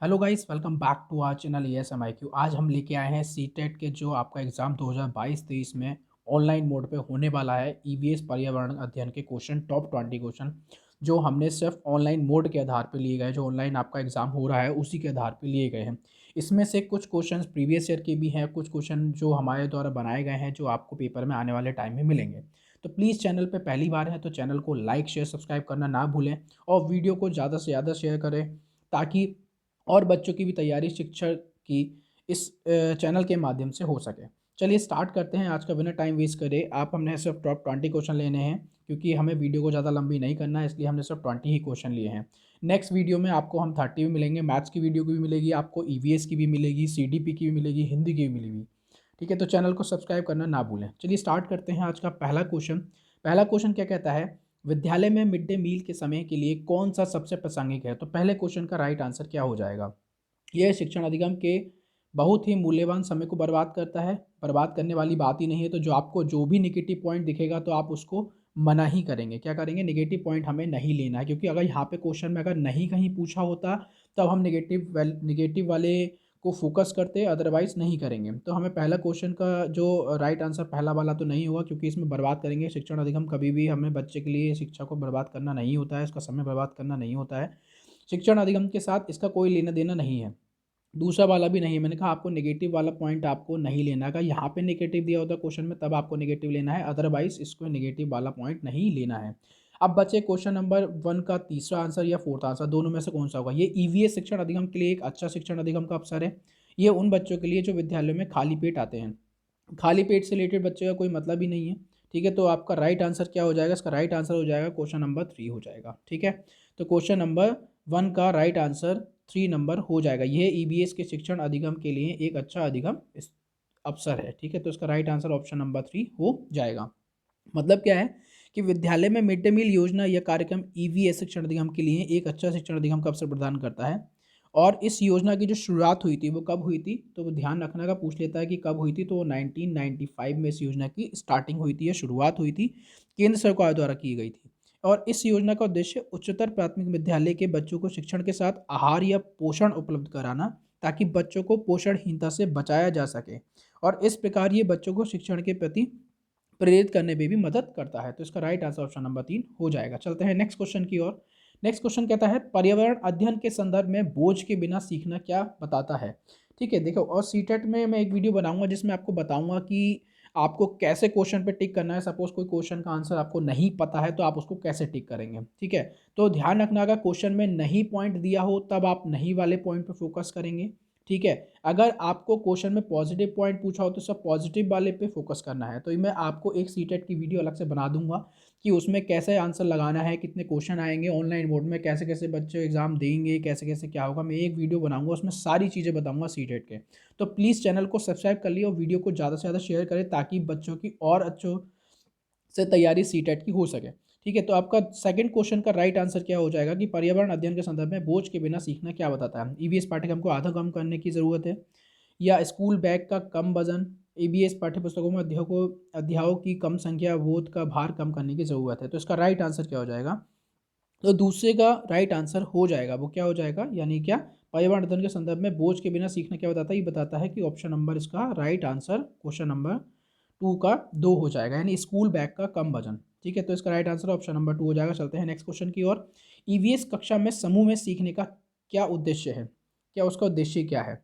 Hello guys, welcome back to our channel ESMIQ। आज हम लेके आए हैं सीटेट के जो आपका एग्ज़ाम 2022-23 में ऑनलाइन मोड पे होने वाला है। ईवीएस पर्यावरण अध्ययन के क्वेश्चन, टॉप 20 क्वेश्चन जो हमने सिर्फ ऑनलाइन मोड के आधार पे लिए गए, जो ऑनलाइन आपका एग्ज़ाम हो रहा है उसी के आधार पे लिए गए हैं। इसमें से कुछ क्वेश्चन प्रीवियस ईयर के भी हैं, कुछ क्वेश्चन जो हमारे द्वारा बनाए गए हैं जो आपको पेपर में आने वाले टाइम में मिलेंगे। तो प्लीज़ चैनल पे पहली बार है तो चैनल को लाइक शेयर सब्सक्राइब करना ना भूलें और वीडियो को ज़्यादा से ज़्यादा शेयर करें ताकि और बच्चों की भी तैयारी शिक्षण की इस चैनल के माध्यम से हो सके। चलिए स्टार्ट करते हैं। आज का बिना टाइम वेस्ट करे आप हमने सिर्फ टॉप 20 क्वेश्चन लेने हैं क्योंकि हमें वीडियो को ज़्यादा लंबी नहीं करना है, इसलिए हमने सिर्फ 20 ही क्वेश्चन लिए हैं। नेक्स्ट वीडियो में आपको हम 30 भी मिलेंगे, मैथ्स की वीडियो की भी मिलेगी, आपको ईवीएस की भी मिलेगी, सीडीपी की भी मिलेगी, हिंदी की भी मिलेगी। ठीक है, तो चैनल को सब्सक्राइब करना ना भूलें। चलिए स्टार्ट करते हैं आज का पहला क्वेश्चन। पहला क्वेश्चन क्या कहता है, विद्यालय में मिड डे मील के समय के लिए कौन सा सबसे प्रासंगिक है। तो पहले क्वेश्चन का राइट आंसर क्या हो जाएगा। यह शिक्षण अधिगम के बहुत ही मूल्यवान समय को बर्बाद करता है। बर्बाद करने वाली बात ही नहीं है, तो जो आपको जो भी निगेटिव पॉइंट दिखेगा तो आप उसको मना ही करेंगे। क्या करेंगे, निगेटिव पॉइंट हमें नहीं लेना है, क्योंकि अगर यहाँ पे क्वेश्चन में अगर नहीं कहीं पूछा होता तब हम निगेटिव वाले को फोकस करते, अदरवाइज नहीं करेंगे। तो हमें पहला क्वेश्चन का जो राइट आंसर पहला वाला तो नहीं होगा, क्योंकि इसमें बर्बाद करेंगे। शिक्षण अधिगम कभी भी हमें बच्चे के लिए शिक्षा को बर्बाद करना नहीं होता है, इसका समय बर्बाद करना नहीं होता है। शिक्षण अधिगम के साथ इसका कोई लेना देना नहीं है। दूसरा वाला भी नहीं है। मैंने कहा आपको नेगेटिव वाला पॉइंट आपको नहीं लेना है। अगर यहाँ पे नेगेटिव दिया होता क्वेश्चन में तब आपको नेगेटिव लेना है, अदरवाइज इसको नेगेटिव वाला पॉइंट नहीं लेना है। अब बचे क्वेश्चन नंबर 1 का तीसरा आंसर या फोर्थ आंसर, दोनों में से कौन सा होगा। ये ईवीएस शिक्षण अधिगम के लिए एक अच्छा शिक्षण अधिगम का अवसर है। ये उन बच्चों के लिए जो विद्यालयों में खाली पेट आते हैं। खाली पेट से रिलेटेड बच्चे का कोई मतलब ही नहीं है। ठीक है, तो आपका राइट आंसर क्या हो जाएगा, इसका राइट आंसर हो जाएगा क्वेश्चन नंबर 3 हो जाएगा। ठीक है, तो क्वेश्चन नंबर 1 का राइट आंसर 3 नंबर हो जाएगा। यह ईबीएस के शिक्षण अधिगम के लिए एक अच्छा अधिगम अवसर है। ठीक है, तो इसका राइट आंसर ऑप्शन नंबर 3 हो जाएगा। मतलब क्या है कि विद्यालय में मिड डे मील योजना या कार्यक्रम ईवीएस शिक्षण अधिगम के लिए एक अच्छा शिक्षण अधिगम का अवसर प्रदान करता है। और इस योजना की जो शुरुआत हुई थी वो कब हुई थी, तो वो ध्यान रखने का पूछ लेता है कि कब हुई थी, तो वो 1995 में इस योजना की स्टार्टिंग हुई थी या शुरुआत हुई थी, केंद्र सरकार द्वारा की गई थी। और इस योजना का उद्देश्य उच्चतर प्राथमिक विद्यालय के बच्चों को शिक्षण के साथ आहार या पोषण उपलब्ध कराना, ताकि बच्चों को पोषणहीनता से बचाया जा सके और इस प्रकार ये बच्चों को शिक्षण के प्रति प्रेरित करने में भी मदद करता है। तो इसका राइट आंसर ऑप्शन नंबर 3 हो जाएगा। चलते हैं नेक्स्ट क्वेश्चन की ओर। नेक्स्ट क्वेश्चन कहता है, पर्यावरण अध्ययन के संदर्भ में बोझ के बिना सीखना क्या बताता है। ठीक है, देखो, और सीटेट में मैं एक वीडियो बनाऊंगा जिसमें आपको बताऊंगा कि आपको कैसे क्वेश्चन पे टिक करना है। सपोज कोई क्वेश्चन का आंसर आपको नहीं पता है तो आप उसको कैसे टिक करेंगे। ठीक है, तो ध्यान रखना, अगर क्वेश्चन में नहीं पॉइंट दिया हो तब आप नहीं वाले पॉइंट पे फोकस करेंगे। ठीक है, अगर आपको क्वेश्चन में पॉजिटिव पॉइंट पूछा हो तो सब पॉजिटिव वाले पे फोकस करना है। तो मैं आपको एक सीटेट की वीडियो अलग से बना दूंगा कि उसमें कैसे आंसर लगाना है, कितने क्वेश्चन आएंगे ऑनलाइन मोड में, कैसे कैसे बच्चे एग्जाम देंगे, कैसे कैसे क्या होगा। मैं एक वीडियो बनाऊंगा, उसमें सारी चीज़ें बताऊंगा सीटेट के। तो प्लीज़ चैनल को सब्सक्राइब कर लिया और वीडियो को ज़्यादा से ज़्यादा शेयर करें ताकि बच्चों की और अच्छों से तैयारी सीटेट की हो सके। ठीक है, तो आपका सेकंड क्वेश्चन का राइट आंसर क्या हो जाएगा कि पर्यावरण अध्ययन के संदर्भ में बोझ के बिना सीखना क्या बताता है। ईवीएस पाठ्यक्रम को आधा कम करने की ज़रूरत है, या स्कूल बैग का कम वजन, ईबीएस पाठ्यपुस्तकों में अध्यायों की कम संख्या, बोध का भार कम करने की ज़रूरत है। तो इसका राइट आंसर क्या हो जाएगा, तो दूसरे का राइट आंसर हो जाएगा। वो क्या हो जाएगा, यानी क्या, पर्यावरण अध्ययन के संदर्भ में बोझ के बिना सीखना क्या बताता है, ये बताता है कि ऑप्शन नंबर इसका राइट आंसर क्वेश्चन नंबर 2 का 2 हो जाएगा, यानी स्कूल बैग का कम वजन। ठीक है, तो इसका राइट आंसर ऑप्शन नंबर 2 हो जाएगा। चलते हैं नेक्स्ट क्वेश्चन की ओर। ईवीएस कक्षा में समूह में सीखने का क्या उद्देश्य है, क्या उसका उद्देश्य क्या है।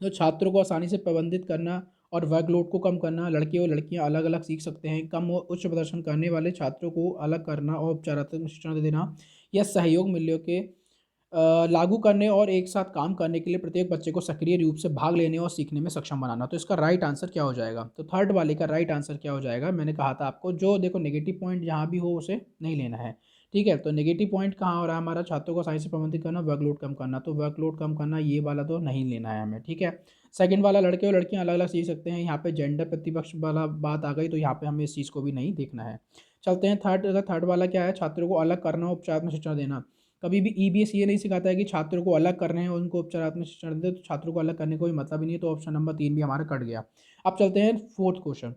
तो छात्रों को आसानी से प्रबंधित करना और वर्कलोड को कम करना, लड़के और लड़कियां अलग अलग सीख सकते हैं, कम और उच्च प्रदर्शन करने वाले छात्रों को अलग करना और उपचारात्मक शिक्षण दे देना, या सहयोग मूल्यों के लागू करने और एक साथ काम करने के लिए प्रत्येक बच्चे को सक्रिय रूप से भाग लेने और सीखने में सक्षम बनाना। तो इसका राइट आंसर क्या हो जाएगा, तो थर्ड वाले का राइट आंसर क्या हो जाएगा। मैंने कहा था आपको, जो देखो नेगेटिव पॉइंट जहाँ भी हो उसे नहीं लेना है। ठीक है, तो नेगेटिव पॉइंट कहाँ हो रहा है हमारा, छात्रों को आसानी से प्रबंधित करना, वर्कलोड कम करना, तो वर्कलोड कम करना ये वाला तो नहीं लेना है हमें। ठीक है, सेकंड वाला लड़के और लड़कियां अलग अलग सीख सकते हैं, यहाँ पे जेंडर प्रतिपक्ष वाला बात आ गई, तो यहाँ पे हमें इस चीज़ को भी नहीं देखना है। चलते हैं थर्ड वाला क्या है, छात्रों को अलग करना, उपचारात्मक शिक्षण देना। कभी भी ईबीएस ये नहीं सिखाता है कि छात्रों को अलग करने हैं और उनको उपचारात्मक शिक्षण दें, तो छात्रों को अलग करने का कोई मतलब ही नहीं है। तो ऑप्शन नंबर 3 भी हमारा कट गया। अब चलते हैं fourth question.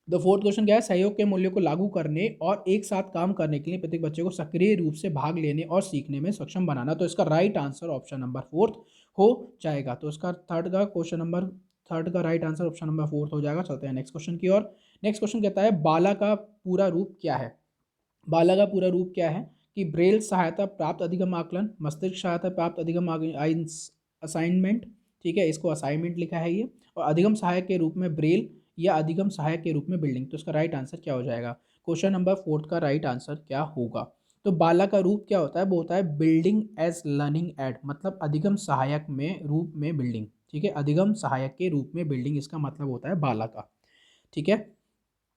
The fourth question क्या है, सहयोग के मूल्यों को लागू करने और एक साथ काम करने के लिए प्रत्येक बच्चे को सक्रिय रूप से भाग लेने और सीखने में सक्षम बनाना। तो इसका right answer option number fourth हो जाएगा। तो इसका थर्ड का right answer option number fourth हो जाएगा। चलते हैं नेक्स्ट क्वेश्चन की ओर। नेक्स्ट क्वेश्चन कहता है बाला का पूरा रूप क्या है। बाला का पूरा रूप क्या है कि ब्रेल सहायता प्राप्त अधिगम आकलन, मस्तिष्क सहायता प्राप्त अधिगम असाइनमेंट, ठीक है, इसको असाइनमेंट लिखा है ये, और अधिगम सहायक के रूप में ब्रेल या अधिगम सहायक के रूप में बिल्डिंग। तो इसका राइट आंसर क्या हो जाएगा। क्वेश्चन नंबर फोर्थ का राइट आंसर क्या होगा। तो बाला का रूप क्या होता है, वो होता है बिल्डिंग एज लर्निंग एड, मतलब अधिगम सहायक में रूप में बिल्डिंग, ठीक है, अधिगम सहायक के रूप में बिल्डिंग, इसका मतलब होता है बाला का, ठीक है।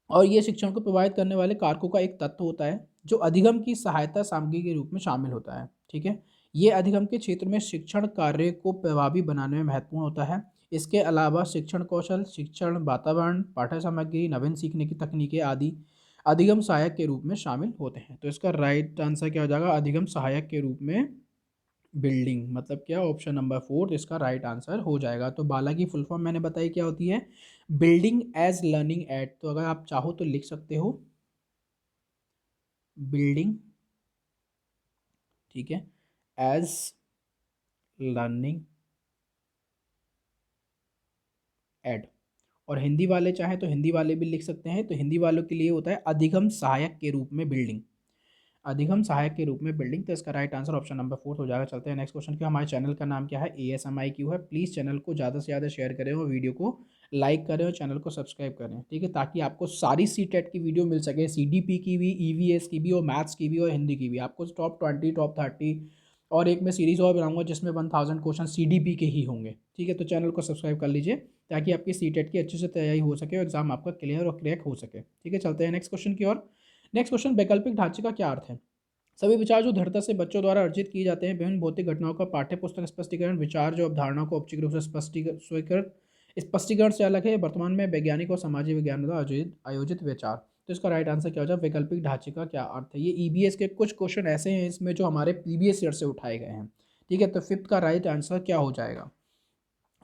और ये शिक्षण को प्रभावित करने वाले कारकों का एक तत्व होता है जो अधिगम की सहायता सामग्री के रूप में शामिल होता है, ठीक है। ये अधिगम के क्षेत्र में शिक्षण कार्य को प्रभावी बनाने में महत्वपूर्ण होता है। इसके अलावा शिक्षण कौशल, शिक्षण वातावरण, पाठ्य सामग्री, नवीन सीखने की तकनीकें आदि अधिगम सहायक के रूप में शामिल होते हैं। तो इसका राइट आंसर क्या हो जाएगा, अधिगम सहायक के रूप में बिल्डिंग, मतलब क्या, ऑप्शन नंबर फोर्थ इसका राइट आंसर हो जाएगा। तो बाला की फुल फॉर्म मैंने बताई क्या होती है, बिल्डिंग एज लर्निंग एट। तो अगर आप चाहो तो लिख सकते हो बिल्डिंग, ठीक है, एज लर्निंग एड। और हिंदी वाले चाहे तो हिंदी वाले भी लिख सकते हैं। तो हिंदी वालों के लिए होता है अधिगम सहायक के रूप में बिल्डिंग, अधिगम सहायक के रूप में बिल्डिंग। तो इसका right answer option number fourth हो जाएगा। चलते हैं नेक्स्ट क्वेश्चन की। हमारे चैनल का नाम क्या है, ASMIQ है। प्लीज़ चैनल को ज़्यादा से ज़्यादा शेयर करें और वीडियो को लाइक करें और चैनल को सब्सक्राइब करें, ठीक है, ताकि आपको सारी CTET की वीडियो मिल सके, CDP की भी, EVS की भी, और मैथ्स की भी और हिंदी की भी। आपको टॉप 20, टॉप 30 और एक मैं सीरीज़ और बनाऊंगा जिसमें 1000 क्वेश्चन CDP के ही होंगे, ठीक है। तो चैनल को सब्सक्राइब कर लीजिए ताकि आपकी CTET की अच्छे से तैयारी हो सके और एग्जाम आपका क्लियर और क्रैक हो सके, ठीक है। चलते हैं नेक्स्ट क्वेश्चन की ओर। नेक्स्ट क्वेश्चन, वैकल्पिक ढांचे का क्या अर्थ है। सभी विचार जो दृढ़ता से बच्चों द्वारा अर्जित किए जाते हैं, विभिन्न भौतिक घटनाओं का पाठ्य पुस्तक स्पष्टीकरण, विचार जो अवधारणाओं को औपचारिक रूप से स्पष्टीकरण से अलग है, वर्तमान में वैज्ञानिक और सामाजिक विज्ञान द्वारा आयोजित आयोजित विचार। तो इसका राइट आंसर क्या हो जाए, वैकल्पिक ढांचे का क्या अर्थ है। ये EBS के कुछ क्वेश्चन ऐसे हैं इसमें जो हमारे प्रीवियस ईयर से उठाए गए हैं, ठीक है। तो फिफ्थ का राइट आंसर क्या हो जाएगा।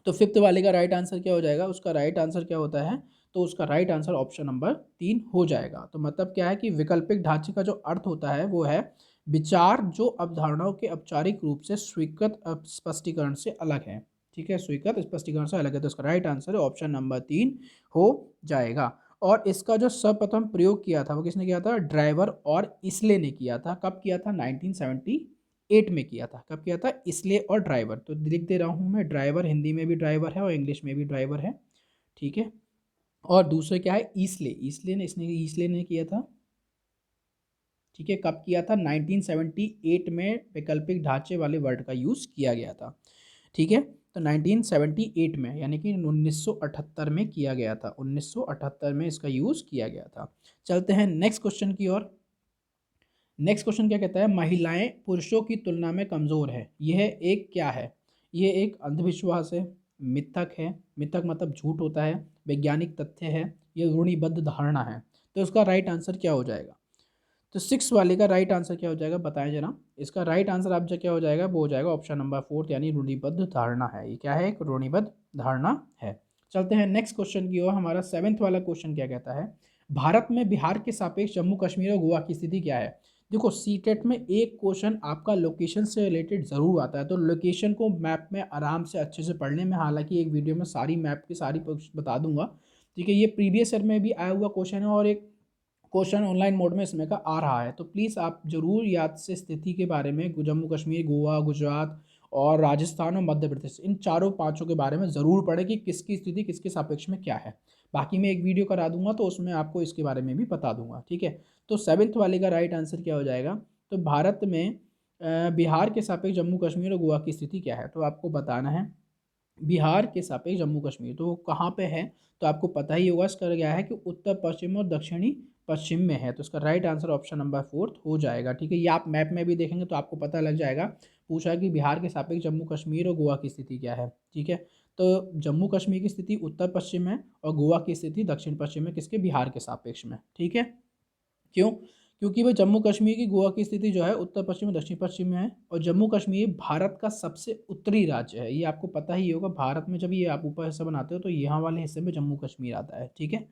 तो फिफ्थ वाले का राइट आंसर क्या हो जाएगा, उसका राइट आंसर क्या होता है, तो उसका राइट आंसर ऑप्शन नंबर 3 हो जाएगा। तो मतलब क्या है कि वैकल्पिक ढांचे का जो अर्थ होता है वो है विचार जो अवधारणाओं के औपचारिक रूप से स्वीकृत स्पष्टीकरण से अलग है, ठीक है, स्वीकृत स्पष्टीकरण से अलग है। तो इसका राइट आंसर ऑप्शन नंबर 3 हो जाएगा। और इसका जो सर्वप्रथम प्रयोग किया था वो किसने किया था, ड्राइवर और इसले ने किया था। कब किया था, 1978 में किया था। कब किया था, इसले और ड्राइवर। तो लिख दे रहा हूँ मैं, ड्राइवर हिंदी में भी ड्राइवर है और इंग्लिश में भी ड्राइवर है, ठीक है। और दूसरे क्या है, ईसले, ईसले ने किया था, ठीक है। कब किया था, 1978 में वैकल्पिक ढांचे वाले वर्ड का यूज़ किया गया था, ठीक है। तो 1978 में यानी कि 1978 में किया गया था, 1978 में इसका यूज़ किया गया था। चलते हैं नेक्स्ट क्वेश्चन की ओर। नेक्स्ट क्वेश्चन क्या कहता है, महिलाएं पुरुषों की तुलना में कमज़ोर है, यह एक क्या है। ये एक अंधविश्वास है, मिथक है, मिथक मतलब झूठ होता है, वैज्ञानिक तथ्य है, ये रूढ़िबद्ध धारणा है। तो इसका राइट आंसर क्या हो जाएगा। तो सिक्स वाले का राइट आंसर क्या हो जाएगा, बताएं जरा। इसका राइट आंसर आप जो क्या हो जाएगा, वो हो जाएगा ऑप्शन नंबर फोर्थ, यानी रूढ़िबद्ध धारणा है। ये क्या है, एक रूढ़िबद्ध धारणा है। चलते हैं नेक्स्ट क्वेश्चन की ओर। हमारा सेवेंथ वाला क्वेश्चन क्या कहता है, भारत में बिहार के सापेक्ष जम्मू कश्मीर और गोवा की स्थिति क्या है। देखो CTET में एक क्वेश्चन आपका लोकेशन से रिलेटेड ज़रूर आता है, तो लोकेशन को मैप में आराम से अच्छे से पढ़ने में, हालांकि एक वीडियो में सारी मैप की सारी बता दूंगा, ठीक है। ये प्रीवियस ईयर में भी आया हुआ क्वेश्चन है और एक क्वेश्चन ऑनलाइन मोड में इसमें का आ रहा है। तो प्लीज़ आप जरूर याद से स्थिति के बारे में, जम्मू कश्मीर, गोवा, गुजरात और राजस्थान और मध्य प्रदेश, इन चारों पांचों के बारे में ज़रूर पढ़ें कि किसकी स्थिति किसके सापेक्ष में क्या है। बाकी मैं एक वीडियो करा दूंगा तो उसमें आपको इसके बारे में भी बता दूंगा, ठीक है। तो सेवेंथ वाले का राइट आंसर क्या हो जाएगा, तो भारत में बिहार के सापेक्ष जम्मू कश्मीर और गोवा की स्थिति क्या है। तो आपको बताना है बिहार के सापेक्ष जम्मू कश्मीर तो वो कहाँ पे है, तो आपको पता ही होगा। इसका क्या है कि उत्तर पश्चिम और दक्षिणी पश्चिम में है। तो इसका right answer option number fourth हो जाएगा, ठीक है। ये आप मैप में भी देखेंगे तो आपको पता लग जाएगा। पूछा है कि बिहार के सापेक्ष जम्मू कश्मीर और गोवा की स्थिति क्या है, ठीक है। तो जम्मू कश्मीर की स्थिति उत्तर पश्चिम में और गोवा की स्थिति दक्षिण पश्चिम में, किसके, बिहार के सापेक्ष में, ठीक है। क्यों, क्योंकि भाई जम्मू कश्मीर की गोवा की स्थिति जो है उत्तर पश्चिम और दक्षिण पश्चिम में है, और जम्मू कश्मीर भारत का सबसे उत्तरी राज्य है। ये आपको पता ही होगा, भारत में जब ये आप ऊपर हिस्सा बनाते हो तो यहाँ वाले हिस्से में जम्मू कश्मीर आता है, ठीक है।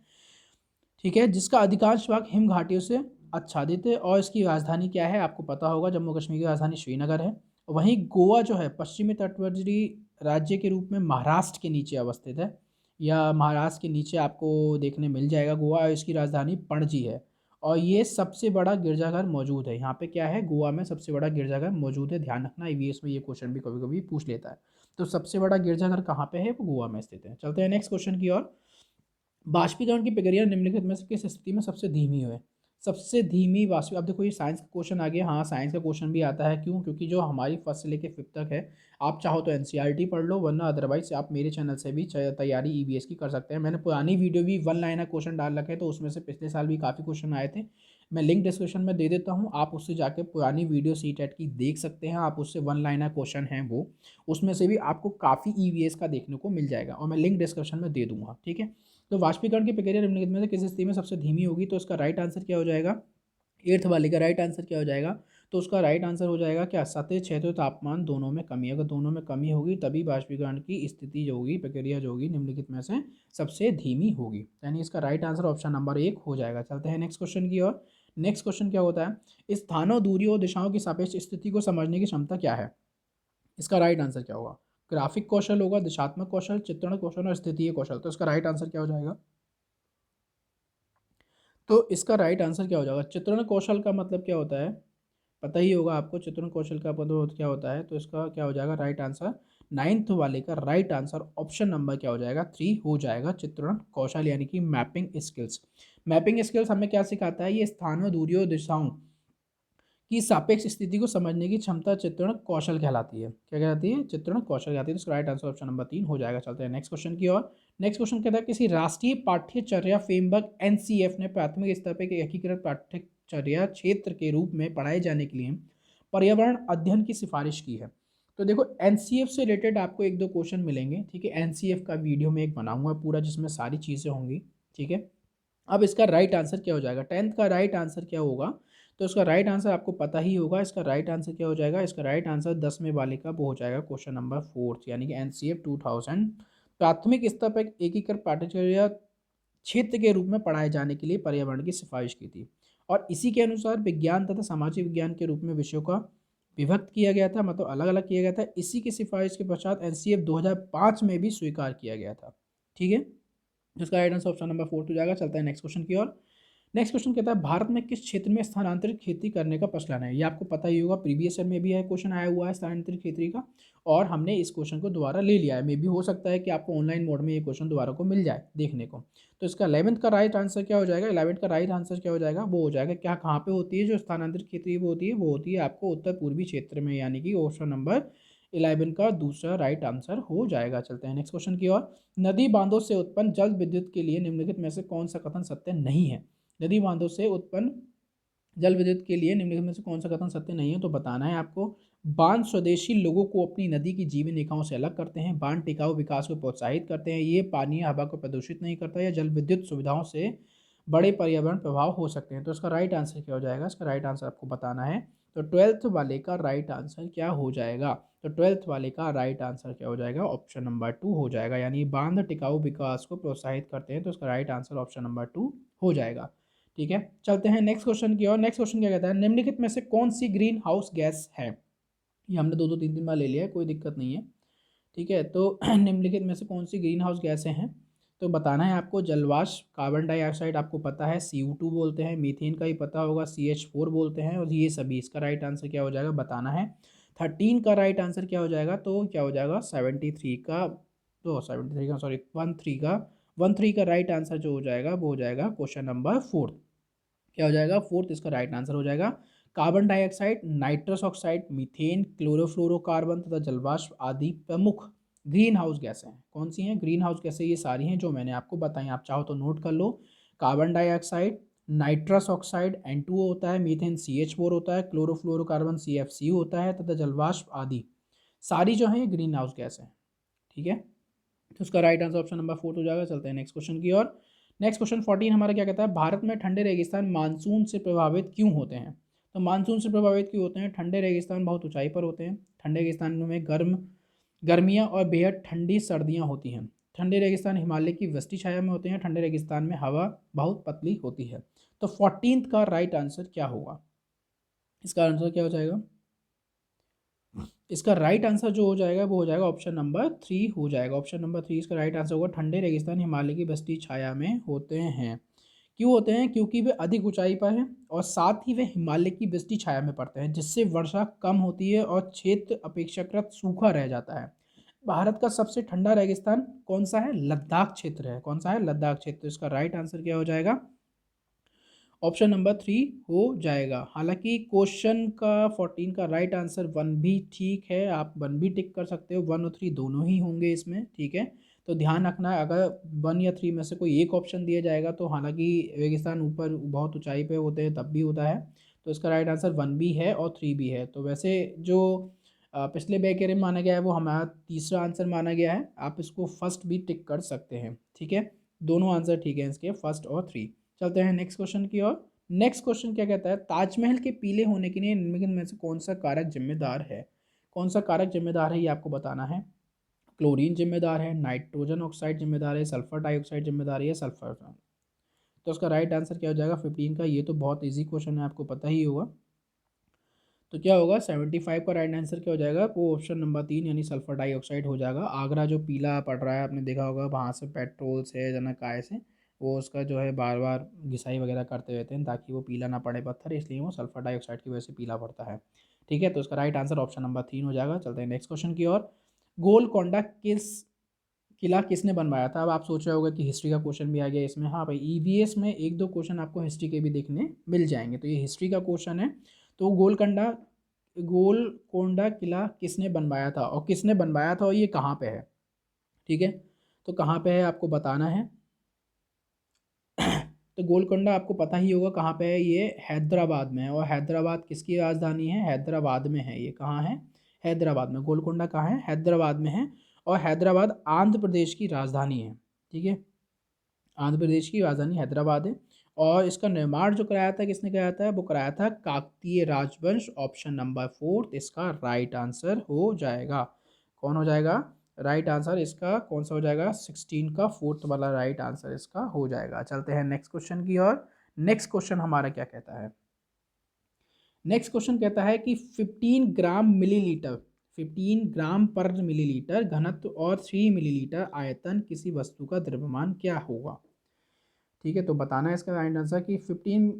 ठीक है, जिसका अधिकांश भाग हिम घाटियों से आच्छादित है और इसकी राजधानी क्या है आपको पता होगा, जम्मू कश्मीर की राजधानी श्रीनगर है। वहीं गोवा जो है पश्चिमी तटवर्ती राज्य के रूप में महाराष्ट्र के नीचे अवस्थित है, या महाराष्ट्र के नीचे आपको देखने मिल जाएगा गोवा, और इसकी राजधानी पणजी है। और ये सबसे बड़ा गिरजाघर मौजूद है यहाँ पे, क्या है, गोवा में सबसे बड़ा गिरजाघर मौजूद है। ध्यान रखना, ईवीएस में ये क्वेश्चन भी कभी कभी पूछ लेता है। तो सबसे बड़ा गिरजाघर कहाँ पे है, वो गोवा में स्थित है। चलते हैं नेक्स्ट क्वेश्चन की ओर। बाष्पीकरण की प्रक्रिया निम्नलिखित में से किस स्थिति में सबसे धीमी है। सबसे धीमी वाष्प, अब देखो ये साइंस का क्वेश्चन आ गया। हाँ, साइंस का क्वेश्चन भी आता है, क्यों, क्योंकि जो हमारी फर्स्ट से लेकर फिफ्थ तक है, आप चाहो तो एनसीईआरटी पढ़ लो, वरना अदरवाइज आप मेरे चैनल से भी तैयारी ईवीएस की कर सकते हैं। मैंने पुरानी वीडियो भी वन लाइनर क्वेश्चन डाल रखे हैं, तो उसमें से पिछले साल भी काफ़ी क्वेश्चन आए थे। मैं लिंक डिस्क्रिप्शन में दे देता हूँ, आप उससे जाके पुरानी वीडियो सीटेट की देख सकते हैं। आप उससे वन लाइनर क्वेश्चन हैं वो, उसमें से भी आपको काफ़ी ईवीएस का देखने को मिल जाएगा, और मैं लिंक डिस्क्रिप्शन में दे दूंगा। ठीक है, तो वाष्पीकरण की प्रक्रिया निम्नलिखित में से किस स्थिति में सबसे धीमी होगी, तो इसका राइट आंसर क्या हो जाएगा, एट्थ वाले का राइट आंसर क्या हो जाएगा, तो उसका राइट आंसर हो जाएगा क्या, सतह क्षेत्र तापमान दोनों में कमी। अगर दोनों में कमी होगी तभी वाष्पीकरण की स्थिति जो होगी, प्रक्रिया जो होगी, निम्नलिखित में से सबसे धीमी होगी। यानी इसका राइट आंसर ऑप्शन नंबर 1 हो जाएगा। चलते हैं नेक्स्ट क्वेश्चन की ओर। नेक्स्ट क्वेश्चन क्या होता है, स्थानों, दूरियों और दिशाओं की सापेक्ष स्थिति को समझने की क्षमता क्या है। इसका राइट आंसर क्या होगा, ग्राफिक कौशल होगा, दिशात्मक कौशल, चित्रण कौशल और स्थितीय कौशल। तो इसका राइट आंसर क्या हो जाएगा, तो इसका राइट आंसर क्या हो जाएगा, चित्रण कौशल का मतलब क्या होता है, पता ही होगा आपको, चित्रण कौशल का मतलब क्या होता है। तो इसका क्या हो जाएगा राइट आंसर, नाइन्थ वाले का राइट आंसर ऑप्शन नंबर क्या हो जाएगा, 3 हो जाएगा, चित्रण कौशल यानी कि मैपिंग स्किल्स। मैपिंग स्किल्स हमें क्या सिखाता है, ये स्थानों, दूरियों, दिशाओं की सापेक्ष स्थिति को समझने की क्षमता चित्रण कौशल कहलाती है। क्या कहलाती है, चित्रण कौशल कहलाती है। तो राइट आंसर ऑप्शन नंबर 3 हो जाएगा। चलते हैं नेक्स्ट क्वेश्चन की ओर। नेक्स्ट क्वेश्चन कहता है, किसी राष्ट्रीय पाठ्यचर्या फ्रेमवर्क एनसीएफ ने प्राथमिक स्तर पर एक एकीकृत पाठ्यचर्या क्षेत्र के रूप में पढ़ाए जाने के लिए पर्यावरण अध्ययन की सिफारिश की है। तो देखो एनसीएफ से रिलेटेड आपको एक दो क्वेश्चन मिलेंगे। ठीक है, एनसीएफ का वीडियो में एक बनाऊंगा पूरा, जिसमें सारी चीज़ें होंगी। ठीक है, अब इसका राइट आंसर क्या हो जाएगा, टेंथ का राइट आंसर क्या होगा, तो इसका राइट आंसर आपको पता ही होगा। इसका राइट आंसर क्या हो जाएगा, इसका राइट आंसर 10वें वाले का वो हो जाएगा, क्वेश्चन नंबर 4, यानी कि एनसीएफ 2000 प्राथमिक स्तर पर एकीकृत पाठ्यचर्या क्षेत्र के रूप में पढ़ाए जाने के लिए पर्यावरण की सिफारिश की थी। और इसी के अनुसार विज्ञान तथा सामाजिक विज्ञान के रूप में विषयों का विभक्त किया गया था, मतलब अलग अलग किया गया था। इसी की सिफारिश के पश्चात एनसीएफ 2005 में भी स्वीकार किया गया था। ठीक है, जिसका राइट आंसर ऑप्शन नंबर 4 हो जाएगा। चलता है नेक्स्ट क्वेश्चन की ओर। नेक्स्ट क्वेश्चन कहता है, भारत में किस क्षेत्र में स्थानांतरित खेती करने का प्रचलन है। ये आपको पता ही होगा, प्रीवियस ईयर में भी है क्वेश्चन आया हुआ है स्थानांतरित खेती का, और हमने इस क्वेश्चन को दोबारा ले लिया है। मे भी हो सकता है कि आपको ऑनलाइन मोड में ये क्वेश्चन दोबारा को मिल जाए देखने को। तो इसका 11th का राइट आंसर क्या हो जाएगा, 11th का राइट आंसर क्या हो जाएगा, वो हो जाएगा क्या, कहाँ पे होती है जो स्थानांतरित खेती वो होती है, वो होती है आपको उत्तर पूर्वी क्षेत्र में, यानी कि ऑप्शन नंबर 11 का दूसरा राइट आंसर हो जाएगा। चलते हैं नेक्स्ट क्वेश्चन की ओर। नदी बांधों से उत्पन्न जल विद्युत के लिए निम्नलिखित में से कौन सा कथन सत्य नहीं है। नदी बांधों से उत्पन्न जल विद्युत के लिए निम्नलिखित में से कौन सा कथन सत्य नहीं है, तो बताना है आपको। बांध स्वदेशी लोगों को अपनी नदी की जीवन रेखाओं से अलग करते हैं, बांध टिकाऊ विकास को प्रोत्साहित करते हैं, ये पानी या हवा को प्रदूषित नहीं करता, या जल विद्युत सुविधाओं से बड़े पर्यावरण प्रभाव हो सकते हैं। तो इसका राइट आंसर क्या हो जाएगा, इसका राइट आंसर आपको बताना है। तो 12th वाले का राइट आंसर क्या हो जाएगा, तो 12th वाले का राइट आंसर क्या हो जाएगा, ऑप्शन नंबर 2 हो जाएगा, यानी बांध टिकाऊ विकास को प्रोत्साहित करते हैं। तो इसका राइट आंसर ऑप्शन नंबर 2 हो जाएगा। ठीक है, चलते हैं नेक्स्ट क्वेश्चन की ओर। नेक्स्ट क्वेश्चन क्या कहता है, निम्नलिखित में से कौन सी ग्रीन हाउस गैस है। ये हमने दो दो तीन तीन बार ले लिया है, कोई दिक्कत नहीं है। ठीक है, तो निम्नलिखित में से कौन सी ग्रीन हाउस गैसें हैं, तो बताना है आपको। जलवाष्प, कार्बन डाइऑक्साइड आपको पता है CO2 बोलते हैं, मीथेन का ही पता होगा CH4 बोलते हैं, और ये सभी। इसका राइट आंसर क्या हो जाएगा बताना है। 13 का राइट आंसर क्या हो जाएगा, तो क्या हो जाएगा 73 का, तो 73 का सॉरी 13 का राइट आंसर जो हो जाएगा वो हो जाएगा क्वेश्चन नंबर 4। क्या हो जाएगा 4th, इसका राइट आंसर हो जाएगा। Carbon dioxide, nitrous oxide, methane, chlorofluorocarbon तथा जलवाष्प आदि प्रमुख ग्रीन हाउस गैसें हैं। कौन सी हैं ग्रीन हाउस गैसें, ये सारी हैं जो मैंने आपको बताई, आप चाहो तो नोट कर लो। Carbon dioxide, nitrous oxide N2O होता है, मीथेन CH4 होता है, क्लोरोफ्लोरोकार्बन CFC होता है, तथा जलवाष्प आदि सारी जो हैं ग्रीन हाउस गैस हैं। ठीक है, तो उसका राइट आंसर ऑप्शन नंबर 4 हो जाएगा। चलते हैं नेक्स्ट क्वेश्चन की ओर। नेक्स्ट क्वेश्चन 14 हमारा क्या कहता है, भारत में ठंडे रेगिस्तान मानसून से प्रभावित क्यों होते हैं। तो मानसून से प्रभावित क्यों होते हैं, ठंडे रेगिस्तान बहुत ऊंचाई पर होते हैं, ठंडे रेगिस्तान में गर्मियाँ और बेहद ठंडी सर्दियाँ होती हैं। ठंडे रेगिस्तान हिमालय की वस्ती छाया में होते हैं, ठंडे रेगिस्तान में हवा बहुत पतली होती है। तो 14th का राइट आंसर क्या होगा? इसका आंसर क्या हो जाएगा? इसका राइट आंसर जो हो जाएगा वो हो जाएगा ऑप्शन नंबर 3 हो जाएगा। ऑप्शन नंबर 3 इसका राइट आंसर होगा। ठंडे रेगिस्तान हिमालय की वस्ती छाया में होते हैं। क्यों होते हैं? क्योंकि वे अधिक ऊंचाई पर हैं और साथ ही वे हिमालय की वस्ती छाया में पड़ते हैं, जिससे वर्षा कम होती है और क्षेत्र अपेक्षाकृत सूखा रह जाता है। भारत का सबसे ठंडा रेगिस्तान कौन सा है? लद्दाख क्षेत्र है। कौन सा है? लद्दाख क्षेत्र। तो इसका राइट आंसर क्या हो जाएगा? ऑप्शन नंबर 3 हो जाएगा। हालांकि क्वेश्चन का 14 का राइट आंसर 1 भी ठीक है, आप 1 भी टिक कर सकते हो, 1 और 3 दोनों ही होंगे इसमें, ठीक है। तो ध्यान रखना है, अगर 1 या 3 में से कोई एक ऑप्शन दिया जाएगा तो हालांकि रेगिस्तान ऊपर बहुत ऊंचाई पे होते हैं तब भी होता है। तो इसका राइट आंसर 1 भी है और 3 भी है। तो वैसे जो पिछले बैकेरे में माना गया है वो हमारा तीसरा आंसर माना गया है। आप इसको फर्स्ट भी टिक कर सकते हैं, ठीक है। दोनों आंसर ठीक है इसके, फर्स्ट और 3। चलते हैं नेक्स्ट क्वेश्चन की ओर। नेक्स्ट क्वेश्चन क्या कहता है? ताजमहल के पीले होने के लिए निम्नलिखित में से कौन सा कारक जिम्मेदार है? कौन सा कारक जिम्मेदार है ये आपको बताना है। क्लोरीन जिम्मेदार है, नाइट्रोजन ऑक्साइड जिम्मेदार है, सल्फर डाइऑक्साइड जिम्मेदार है, या सल्फर। तो उसका राइट आंसर क्या हो जाएगा 15 का? ये तो बहुत ईजी क्वेश्चन है, आपको पता ही होगा। तो क्या होगा 75 का राइट आंसर क्या हो जाएगा? वो ऑप्शन नंबर 3 यानी सल्फर डाइऑक्साइड हो जाएगा। आगरा जो पीला पड़ रहा है आपने देखा होगा, वहाँ से पेट्रोल से जना काय से वो उसका जो है बार बार घिसाई वगैरह करते रहते हैं ताकि वो पीला ना पड़े पत्थर, इसलिए वो सल्फर डाइऑक्साइड की वजह से पीला पड़ता है, ठीक है। तो उसका राइट आंसर ऑप्शन नंबर 3 हो जाएगा। चलते हैं नेक्स्ट क्वेश्चन की ओर। गोलकोंडा किला किसने बनवाया था? अब आप सोच रहे होगा कि हिस्ट्री का क्वेश्चन भी आ गया इसमें। हाँ भाई, ईवीएस में एक दो क्वेश्चन आपको हिस्ट्री के भी देखने मिल जाएंगे, तो ये हिस्ट्री का क्वेश्चन है। तो गोलकोंडा किला किसने बनवाया था और किसने बनवाया था और ये कहाँ पे है, ठीक है। तो कहाँ पे है आपको बताना है। तो गोलकोंडा आपको पता ही होगा कहाँ पे है, ये हैदराबाद में है। और हैदराबाद किसकी राजधानी है? हैदराबाद में है। ये कहाँ है? हैदराबाद में। गोलकोंडा कहाँ है? हैदराबाद में है। और हैदराबाद आंध्र प्रदेश की राजधानी है, ठीक है। आंध्र प्रदेश की राजधानी हैदराबाद है। और इसका निर्माण जो कराया था किसने कराया था? वो कराया था काकतीय राजवंश। ऑप्शन नंबर 4 इसका राइट आंसर हो जाएगा। कौन हो जाएगा राइट आंसर इसका? कौन सा हो जाएगा? 16 का 4th वाला राइट आंसर इसका हो जाएगा। चलते हैं नेक्स्ट क्वेश्चन की ओर। नेक्स्ट क्वेश्चन हमारा क्या कहता है? नेक्स्ट क्वेश्चन कहता है कि 15 ग्राम पर मिलीलीटर घनत्व और 3 मिलीलीटर आयतन किसी वस्तु का द्रव्यमान क्या होगा, ठीक है। तो बताना है इसका राइट आंसर कि 15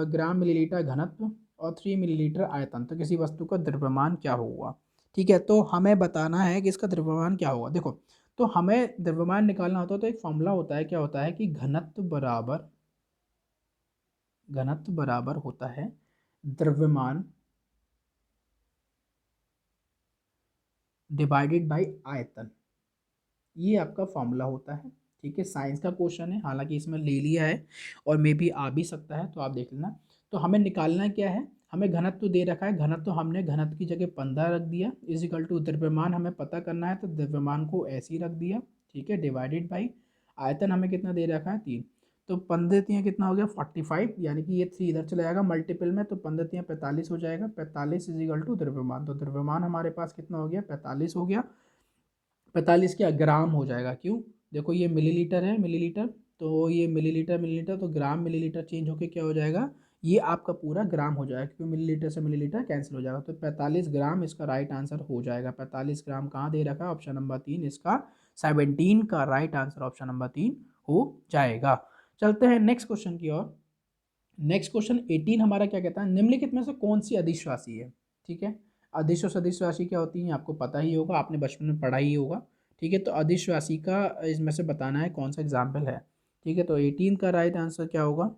ग्राम मिलीलीटर घनत्व और 3 मिलीलीटर आयतन, तो किसी वस्तु का द्रव्यमान क्या होगा, ठीक है। तो हमें बताना है कि इसका द्रव्यमान क्या होगा। देखो, तो हमें द्रव्यमान निकालना होता है तो एक फॉर्मूला होता है, क्या होता है कि घनत्व बराबर होता है द्रव्यमान डिवाइडेड बाय आयतन। ये आपका फॉर्मूला होता है, ठीक है। साइंस का क्वेश्चन है, हालांकि इसमें ले लिया है और मे भी आ भी सकता है, तो आप देख लेना। तो हमें निकालना क्या है? हमें घनत्व दे रखा है, घनत्व हमने घनत्व की जगह 15 रख दिया, इजिकल टू द्रव्यमान हमें पता करना है तो द्रव्यमान को ऐसे ही रख दिया, ठीक है, डिवाइडेड बाई आयतन हमें कितना दे रखा है 3। तो 15 तियाँ कितना हो गया 45, यानी कि ये 3 इधर चला जाएगा मल्टीपल में, तो 15 तियाँ 45 हो जाएगा। 45 इजिकल टू द्रव्यमान, तो द्रव्यमान हमारे पास कितना हो गया 45 हो गया। 45 क्या ग्राम हो जाएगा, क्यों? देखो ये मिलीलीटर है, मिलीलीटर, तो ये मिलीलीटर मिलीलीटर, तो ग्राम मिलीलीटर चेंज होके क्या हो जाएगा, ये आपका पूरा ग्राम हो जाएगा, क्योंकि मिलीलीटर से मिलीलीटर कैंसिल हो जाएगा। तो 45 ग्राम इसका राइट आंसर हो जाएगा। 45 ग्राम कहाँ दे रखा है? ऑप्शन नंबर 3 इसका 17 का राइट आंसर ऑप्शन नंबर 3 हो जाएगा। चलते हैं नेक्स्ट क्वेश्चन की ओर। नेक्स्ट क्वेश्चन 18 हमारा क्या कहता है? निम्नलिखित में से कौन सी अदिश राशि है, ठीक है। अदिश और सदिश राशि क्या होती है आपको पता ही होगा, आपने बचपन में पढ़ा ही होगा, ठीक है। तो अदिश राशि का इसमें से बताना है कौन सा एग्जाम्पल है, ठीक है। तो 18 का राइट आंसर क्या होगा?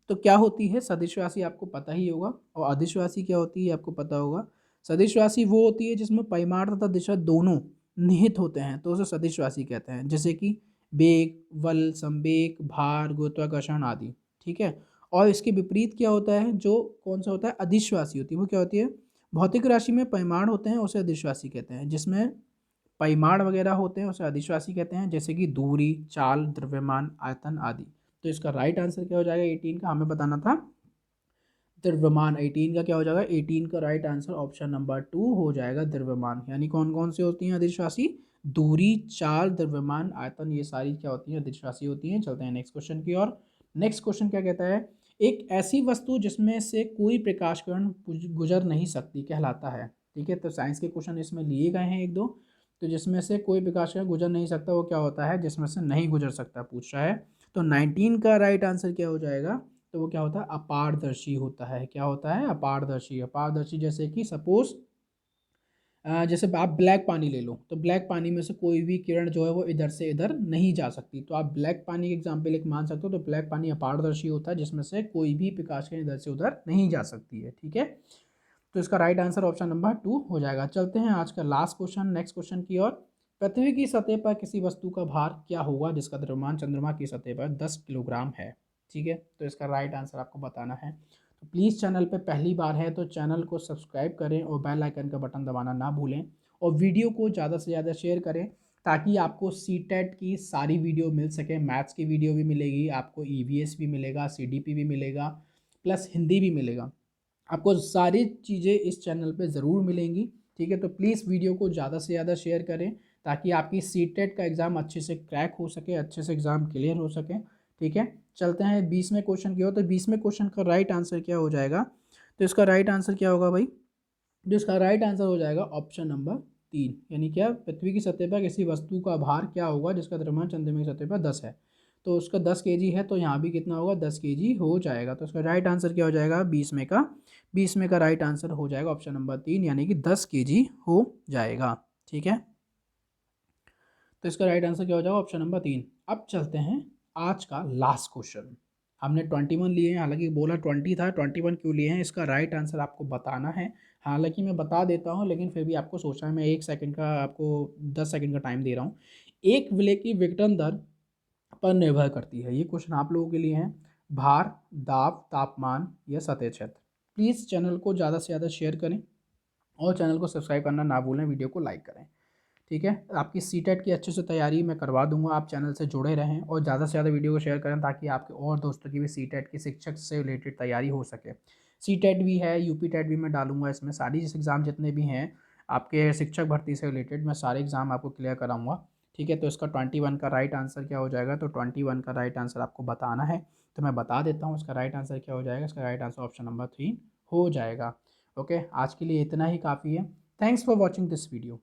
तो क्या होती है सदिश राशि आपको पता ही होगा, और अदिश राशि क्या होती है आपको पता होगा। सदिश राशि वो होती है जिसमें परिमाण तथा दिशा दोनों निहित होते हैं, तो उसे सदिश राशि कहते हैं, जैसे कि वेग, बल, संवेग, भार, गुरुत्वाकर्षण आदि, ठीक है। और इसके विपरीत क्या होता है, जो कौन सा होता है अदिश राशि होती है, वो क्या होती है भौतिक राशि में परिमाण होते हैं उसे अदिश राशि कहते हैं, जिसमें परिमाण वगैरह होते हैं उसे अदिश राशि कहते हैं, जैसे कि दूरी, चाल, द्रव्यमान, आयतन आदि। तो इसका राइट आंसर क्या हो जाएगा 18 का? हमें बताना था द्रव्यमान। 18 का क्या हो जाएगा, 18 का राइट आंसर ऑप्शन नंबर 2 हो जाएगा द्रव्यमान। यानी कौन कौन से होती हैं अदिश राशि, दूरी, चाल, द्रव्यमान, आयतन, ये सारी क्या होती हैं, अदिश राशि होती हैं। चलते हैं नेक्स्ट क्वेश्चन की ओर। नेक्स्ट क्वेश्चन क्या कहता है, एक ऐसी वस्तु जिसमें से कोई प्रकाश किरण गुजर नहीं सकती कहलाता है। ठीक है, तो साइंस के क्वेश्चन इसमें लिए गए हैं एक दो। तो जिसमें से कोई प्रकाश किरण गुजर नहीं सकता वो क्या होता है, जिसमें से नहीं गुजर सकता पूछ रहा है। तो 19 का राइट आंसर क्या हो जाएगा, तो वो क्या होता है, अपारदर्शी होता है। क्या होता है, अपारदर्शी। अपारदर्शी जैसे कि सपोज जैसे आप ब्लैक पानी ले लो, तो ब्लैक पानी में से कोई भी किरण जो है वो इधर से इधर नहीं जा सकती। तो आप ब्लैक पानी के एग्जाम्पल एक मान सकते हो। तो ब्लैक पानी अपारदर्शी होता है जिसमें से कोई भी प्रकाश किरण इधर से उधर नहीं जा सकती है। ठीक है, तो इसका राइट आंसर ऑप्शन नंबर 2 हो जाएगा। चलते हैं आज का लास्ट क्वेश्चन, नेक्स्ट क्वेश्चन की ओर। पृथ्वी की सतह पर किसी वस्तु का भार क्या होगा जिसका द्रव्यमान चंद्रमा की सतह पर 10 किलोग्राम है। ठीक है, तो इसका राइट आंसर आपको बताना है। तो प्लीज़ चैनल पे पहली बार है तो चैनल को सब्सक्राइब करें और बेल आइकन का बटन दबाना ना भूलें, और वीडियो को ज़्यादा से ज़्यादा शेयर करें ताकि आपको सीटेट की सारी वीडियो मिल सके। मैथ्स की वीडियो भी मिलेगी आपको, ईवीएस भी मिलेगा, सीडीपी भी मिलेगा, प्लस हिंदी भी मिलेगा। आपको सारी चीज़ें इस चैनल पे ज़रूर मिलेंगी। ठीक है, तो प्लीज़ वीडियो को ज़्यादा से ज़्यादा शेयर करें ताकि आपकी सीटेट का एग्ज़ाम अच्छे से क्रैक हो सके, अच्छे से एग्ज़ाम क्लियर हो सके। ठीक है, चलते हैं 20वें क्वेश्चन की ओर। तो 20वें क्वेश्चन का राइट आंसर क्या हो जाएगा, तो इसका राइट आंसर क्या होगा भाई, जो इसका राइट आंसर हो जाएगा ऑप्शन नंबर 3। यानी क्या, पृथ्वी की सतह पर किसी वस्तु का भार क्या होगा जिसका द्रव्यमान चंद्रमा की सतह पर 10 है। तो उसका 10 केजी है, तो यहाँ भी कितना होगा, 10 केजी हो जाएगा। तो इसका राइट आंसर क्या हो जाएगा, 20 में का राइट आंसर हो जाएगा ऑप्शन नंबर 3, यानी कि 10 केजी हो जाएगा। ठीक है, तो इसका राइट आंसर क्या हो जाएगा, ऑप्शन नंबर 3। अब चलते हैं आज का लास्ट क्वेश्चन। हमने 21 लिए हैं, हालांकि बोला 20 था, 21 क्यों लिए हैं इसका राइट आंसर आपको बताना है। हालांकि मैं बता देता हूं, लेकिन फिर भी आपको सोचना है। मैं 1 सेकंड का आपको 10 सेकंड का टाइम दे रहा हूं। एक विलेय की विघटन दर पर निर्भर करती है, ये क्वेश्चन आप लोगों के लिए है। भार, दाब, तापमान या सतह क्षेत्र। प्लीज़ चैनल को ज़्यादा से ज़्यादा शेयर करें और चैनल को सब्सक्राइब करना ना भूलें, वीडियो को लाइक करें। ठीक है, आपकी सीटेट की अच्छे से तैयारी मैं करवा दूंगा। आप चैनल से जुड़े रहें और ज़्यादा से ज़्यादा वीडियो को शेयर करें ताकि आपके और दोस्तों की भी सीटेट की शिक्षक से रिलेटेड तैयारी हो सके। सीटेट भी है, यूपी टेट भी मैं डालूंगा इसमें, सारी जिस एग्ज़ाम जितने भी हैं आपके शिक्षक भर्ती से रिलेटेड मैं सारे एग्ज़ाम आपको क्लियर कराऊंगा। ठीक है, तो इसका 21 का राइट आंसर क्या हो जाएगा, तो 21 का राइट आंसर आपको बताना है। तो मैं बता देता हूँ इसका राइट आंसर क्या हो जाएगा। इसका राइट आंसर ऑप्शन नंबर 3 हो जाएगा। ओके, आज के लिए इतना ही काफ़ी है। Thanks for watching this video.